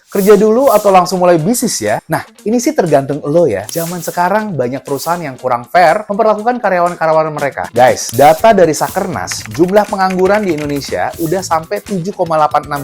Kerja dulu atau langsung mulai bisnis ya? Nah, ini sih tergantung lo ya. Zaman sekarang banyak perusahaan yang kurang fair memperlakukan karyawan-karyawan mereka. Guys, data dari Sakernas, jumlah pengangguran di Indonesia udah sampai 7,86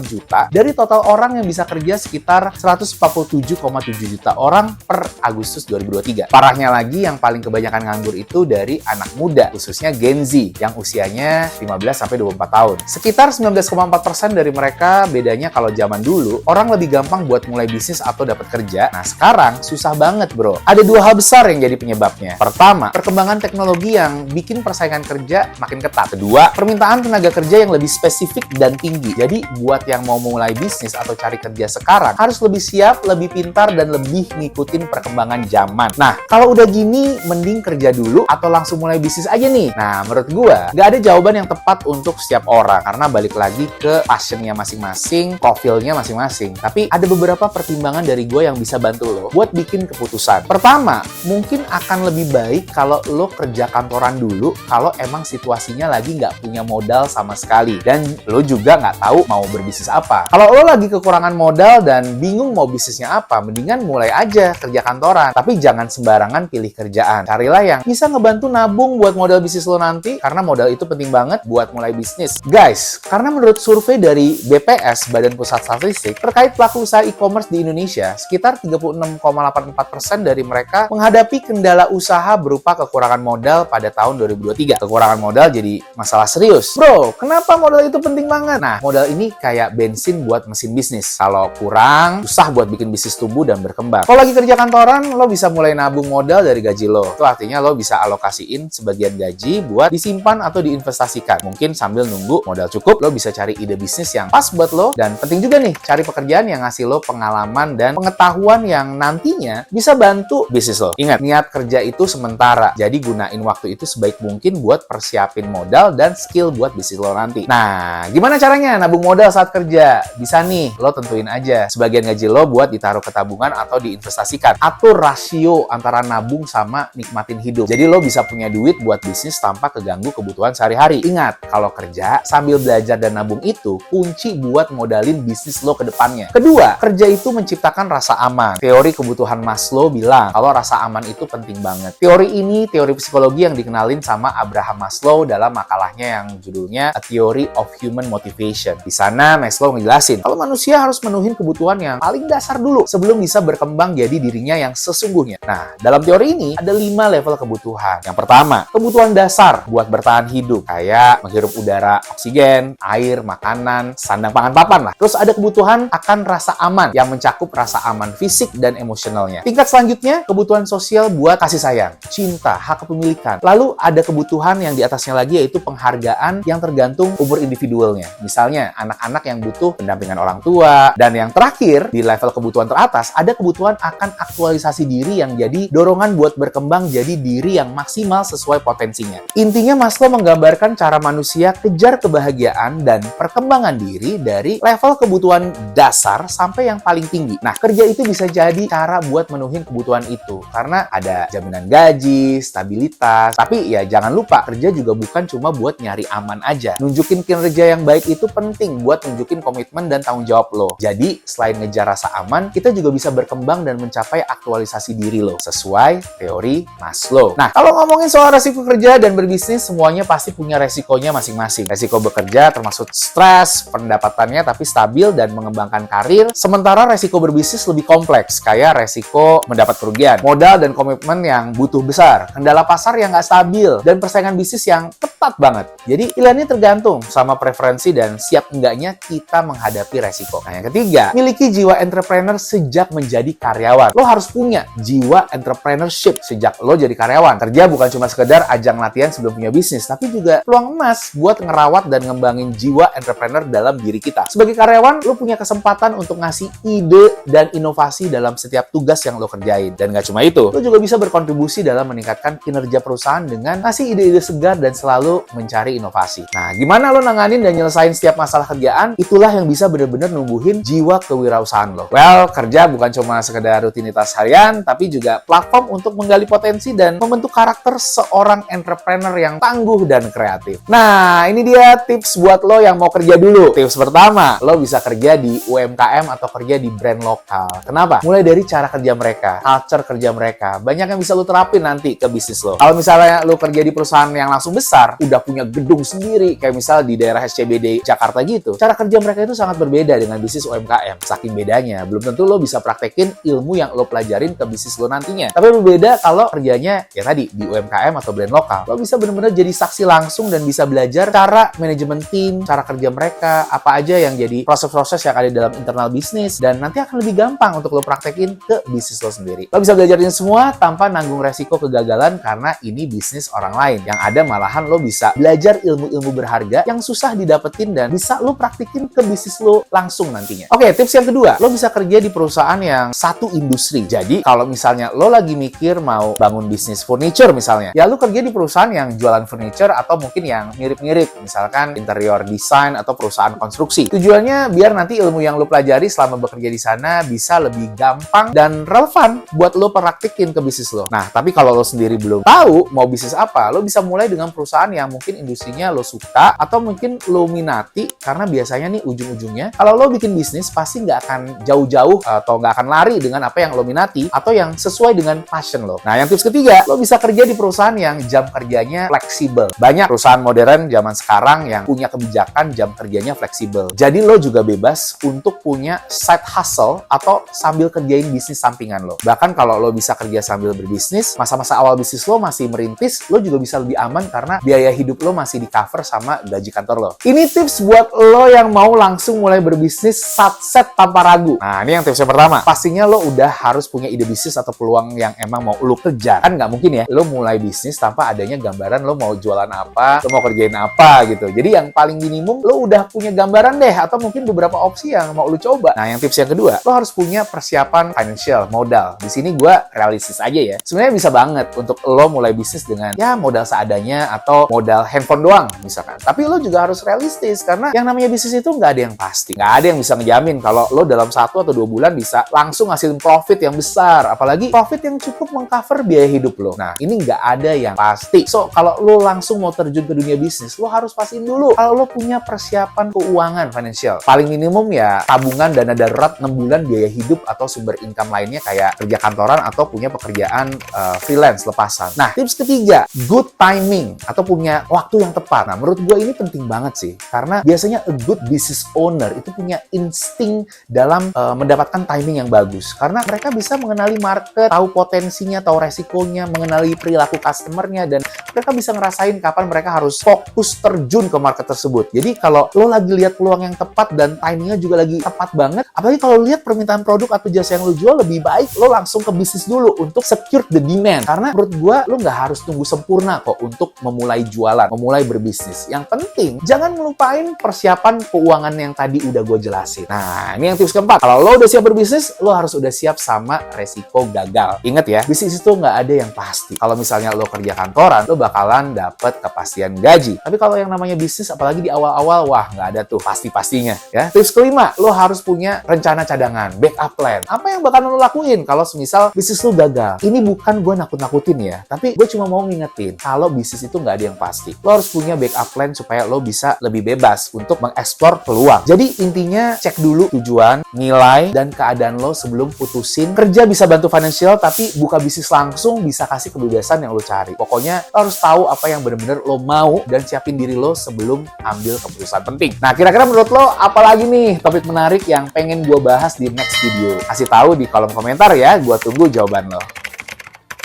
juta dari total orang yang bisa kerja sekitar 147,7 juta orang per Agustus 2023. Parahnya lagi, yang paling kebanyakan nganggur itu dari anak muda, khususnya Gen Z yang usianya 15-24 tahun. Sekitar 19,4% dari mereka. Bedanya kalau zaman dulu, orang lebih gampang buat mulai bisnis atau dapat kerja. Nah, sekarang susah banget, bro. Ada dua hal besar yang jadi penyebabnya. Pertama, perkembangan teknologi yang bikin persaingan kerja makin ketat. Kedua, permintaan tenaga kerja yang lebih spesifik dan tinggi. Jadi, buat yang mau mulai bisnis atau cari kerja sekarang, harus lebih siap, lebih pintar, dan lebih ngikutin perkembangan zaman. Nah, kalau udah gini, mending kerja dulu atau langsung mulai bisnis aja nih. Nah, menurut gua, nggak ada jawaban yang tepat untuk setiap orang. Karena balik lagi ke passionnya masing-masing, profilnya masing-masing. Tapi ada beberapa pertimbangan dari gue yang bisa bantu lo buat bikin keputusan. Pertama, mungkin akan lebih baik kalau lo kerja kantoran dulu kalau emang situasinya lagi nggak punya modal sama sekali dan lo juga nggak tahu mau berbisnis apa. Kalau lo lagi kekurangan modal dan bingung mau bisnisnya apa, mendingan mulai aja kerja kantoran. Tapi jangan sembarangan pilih kerjaan. Carilah yang bisa ngebantu nabung buat modal bisnis lo nanti, karena modal itu penting banget buat mulai bisnis. Guys, karena menurut survei dari BPS, Badan Pusat Statistik, terkait pelaku usaha e-commerce di Indonesia, sekitar 36,84% dari mereka menghadapi kendala usaha berupa kekurangan modal pada tahun 2023. Kekurangan modal jadi masalah serius. Bro, kenapa modal itu penting banget? Nah, modal ini kayak bensin buat mesin bisnis. Kalau kurang, susah buat bikin bisnis tumbuh dan berkembang. Kalau lagi kerja kantoran, lo bisa mulai nabung modal dari gaji lo. Itu artinya lo bisa alokasiin sebagian gaji buat disimpan atau diinvestasikan. Mungkin sambil nunggu modal cukup, lo bisa cari ide bisnis yang pas buat lo. Dan penting juga nih, cari pekerjaan yang ngasih lo pengalaman dan pengetahuan yang nantinya bisa bantu bisnis lo. Ingat, niat kerja itu sementara. Jadi gunain waktu itu sebaik mungkin buat persiapin modal dan skill buat bisnis lo nanti. Nah, gimana caranya nabung modal saat kerja? Bisa nih, lo tentuin aja sebagian gaji lo buat ditaruh ke tabungan atau diinvestasikan. Atur rasio antara nabung sama nikmatin hidup. Jadi lo bisa punya duit buat bisnis tanpa keganggu kebutuhan sehari-hari. Ingat, kalau kerja sambil belajar dan nabung itu kunci buat modalin bisnis lo ke depannya. Kedua, kerja itu menciptakan rasa aman. Teori kebutuhan Maslow bilang kalau rasa aman itu penting banget. Teori ini teori psikologi yang dikenalin sama Abraham Maslow dalam makalahnya yang judulnya A Theory of Human Motivation. Di sana Maslow ngejelasin kalau manusia harus menuhin kebutuhan yang paling dasar dulu sebelum bisa berkembang jadi dirinya yang sesungguhnya. Nah, dalam teori ini ada 5 level kebutuhan. Yang pertama, kebutuhan dasar buat bertahan hidup, kayak menghirup udara, oksigen, air, makanan, sandang pangan papan lah. Terus ada kebutuhan akan rasa aman yang mencakup rasa aman fisik dan emosionalnya. Tingkat selanjutnya, kebutuhan sosial buat kasih sayang, cinta, hak kepemilikan. Lalu ada kebutuhan yang di atasnya lagi, yaitu penghargaan yang tergantung umur individualnya. Misalnya, anak-anak yang butuh pendampingan orang tua. Dan yang terakhir, di level kebutuhan teratas, ada kebutuhan akan aktualisasi diri yang jadi dorongan buat berkembang jadi diri yang maksimal sesuai potensinya. Intinya, Maslow menggambarkan cara manusia kejar kebahagiaan dan perkembangan diri dari level kebutuhan dasar sampai yang paling tinggi. Nah, kerja itu bisa jadi cara buat menuhin kebutuhan itu. Karena ada jaminan gaji, stabilitas. Tapi ya jangan lupa, kerja juga bukan cuma buat nyari aman aja. Nunjukin kinerja yang baik itu penting buat nunjukin komitmen dan tanggung jawab lo. Jadi, selain ngejar rasa aman, kita juga bisa berkembang dan mencapai aktualisasi diri lo. Sesuai teori Maslow. Nah, kalau ngomongin soal resiko kerja dan berbisnis, semuanya pasti punya resikonya masing-masing. Resiko bekerja termasuk stres, pendapatannya tapi stabil dan mengembangkan karir. Sementara resiko berbisnis lebih kompleks, kayak resiko mendapat kerugian, modal dan komitmen yang butuh besar, kendala pasar yang nggak stabil, dan persaingan bisnis yang ketat banget. Jadi pilihannya tergantung sama preferensi dan siap enggaknya kita menghadapi resiko. Nah, yang ketiga, miliki jiwa entrepreneur sejak menjadi karyawan. Lo harus punya jiwa entrepreneurship sejak lo jadi karyawan. Kerja bukan cuma sekedar ajang latihan sebelum punya bisnis, tapi juga peluang emas buat ngerawat dan ngembangin jiwa entrepreneur dalam diri kita. Sebagai karyawan, lo punya kesempatan untuk ngasih ide dan inovasi dalam setiap tugas yang lo kerjain. Dan nggak cuma itu, lo juga bisa berkontribusi dalam meningkatkan kinerja perusahaan dengan ngasih ide-ide segar dan selalu mencari inovasi. Nah, gimana lo nanganin dan nyelesain setiap masalah kerjaan? Itulah yang bisa bener-bener numbuhin jiwa kewirausahaan lo. Well, kerja bukan cuma sekedar rutinitas harian, tapi juga platform untuk menggali potensi dan membentuk karakter seorang entrepreneur yang tangguh dan kreatif. Nah, ini dia tips buat lo yang mau kerja dulu. Tips pertama, lo bisa kerja di UMKM atau kerja di brand lokal. Kenapa? Mulai dari cara kerja mereka, culture kerja mereka. Banyak yang bisa lo terapin nanti ke bisnis lo. Kalau misalnya lo kerja di perusahaan yang langsung besar, udah punya gedung sendiri, kayak misal di daerah SCBD Jakarta gitu, cara kerja mereka itu sangat berbeda dengan bisnis UMKM. Saking bedanya, belum tentu lo bisa praktekin ilmu yang lo pelajarin ke bisnis lo nantinya. Tapi berbeda kalau kerjanya, ya tadi, di UMKM atau brand lokal. Lo bisa benar-benar jadi saksi langsung dan bisa belajar cara manajemen tim, cara kerja mereka, apa aja yang jadi proses-proses yang ada dalam internal bisnis, dan nanti akan lebih gampang untuk lo praktekin ke bisnis lo sendiri. Lo bisa belajar ini semua tanpa nanggung resiko kegagalan karena ini bisnis orang lain. Yang ada malahan lo bisa belajar ilmu-ilmu berharga yang susah didapetin dan bisa lo praktekin ke bisnis lo langsung nantinya. Oke, tips yang kedua, lo bisa kerja di perusahaan yang satu industri. Jadi, kalau misalnya lo lagi mikir mau bangun bisnis furniture misalnya, ya lo kerja di perusahaan yang jualan furniture atau mungkin yang mirip-mirip, misalkan interior design atau perusahaan konstruksi. Tujuannya biar nanti ilmu yang lo pelajari selama bekerja di sana bisa lebih gampang dan relevan buat lo praktikin ke bisnis lo. Nah, tapi kalau lo sendiri belum tahu mau bisnis apa, lo bisa mulai dengan perusahaan yang mungkin industrinya lo suka atau mungkin lo minati, karena biasanya nih ujung-ujungnya kalau lo bikin bisnis pasti nggak akan jauh-jauh atau nggak akan lari dengan apa yang lo minati atau yang sesuai dengan passion lo. Nah, yang tips ketiga, lo bisa kerja di perusahaan yang jam kerjanya fleksibel. Banyak perusahaan modern zaman sekarang yang punya kebijakan jam kerjanya fleksibel. Jadi lo juga bebas untuk punya side hustle atau sambil kerjain bisnis sampingan lo. Bahkan kalau lo bisa kerja sambil berbisnis, masa-masa awal bisnis lo masih merintis, lo juga bisa lebih aman karena biaya hidup lo masih di cover sama gaji kantor lo. Ini tips buat lo yang mau langsung mulai berbisnis satset tanpa ragu. Nah, ini yang tips yang pertama. Pastinya lo udah harus punya ide bisnis atau peluang yang emang mau lo kejar. Kan nggak mungkin ya lo mulai bisnis tanpa adanya gambaran lo mau jualan apa, lo mau kerjain apa gitu. Jadi yang paling minimum lo udah punya gambaran deh atau mungkin beberapa opsi yang mau lo coba. Nah, yang tips yang kedua, lo harus punya persiapan financial, modal. Di sini gue realistis aja ya. Sebenarnya bisa banget untuk lo mulai bisnis dengan ya modal seadanya atau modal handphone doang misalkan. Tapi lo juga harus realistis karena yang namanya bisnis itu nggak ada yang pasti. Nggak ada yang bisa ngejamin kalau lo dalam 1 atau 2 bulan bisa langsung ngasilin profit yang besar. Apalagi profit yang cukup mengcover biaya hidup lo. Nah, ini nggak ada yang pasti. So, kalau lo langsung mau terjun ke dunia bisnis, lo harus pastiin dulu kalau lo punya persiapan keuangan financial. Paling minimum ya tabungan dana darurat 6 bulan biaya hidup atau sumber income lainnya kayak kerja kantoran atau punya pekerjaan freelance lepasan. Nah, tips ketiga, good timing atau punya waktu yang tepat. Nah, menurut gue ini penting banget sih karena biasanya a good business owner itu punya insting dalam mendapatkan timing yang bagus karena mereka bisa mengenali market, tahu potensinya, tahu resikonya, mengenali perilaku customernya, dan mereka bisa ngerasain kapan mereka harus fokus terjun ke market tersebut. Jadi kalau lo lagi lihat peluang yang tepat dan timingnya juga lagi tepat banget, apalagi kalau lihat permintaan produk atau jasa yang lo jual, lebih baik lo langsung ke bisnis dulu untuk secure the demand. Karena menurut gue lo nggak harus tunggu sempurna kok untuk memulai jualan, memulai berbisnis. Yang penting jangan melupain persiapan keuangan yang tadi udah gue jelasin. Nah, ini yang tips keempat. Kalau lo udah siap berbisnis, lo harus udah siap sama resiko gagal. Ingat ya, bisnis itu nggak ada yang pasti. Kalau misalnya lo kerja kantoran, lo bakalan dapet kepastian gaji. Tapi kalau yang namanya bisnis, apalagi di awal-awal, wah nggak ada tuh pasti-pastinya. Ya. Tips kelima, lo harus punya rencana cadangan, backup plan. Apa yang bakal lo lakuin kalau semisal bisnis lo gagal? Ini bukan gue nakut-nakutin ya, tapi gue cuma mau ngingetin kalau bisnis itu nggak ada yang pasti. Lo harus punya backup plan supaya lo bisa lebih bebas untuk mengeksplor peluang. Jadi intinya cek dulu tujuan, nilai, dan keadaan lo sebelum putusin. Kerja bisa bantu financial, tapi buka bisnis langsung bisa kasih kebebasan yang lo cari. Pokoknya lo harus tahu apa yang benar-benar lo mau dan siapin diri lo sebelum ambil keputusan penting. Nah, kira-kira menurut lo apa lagi nih topik menarik yang pengen gue bahas di next video? Kasih tahu di kolom komentar ya, gue tunggu jawaban lo.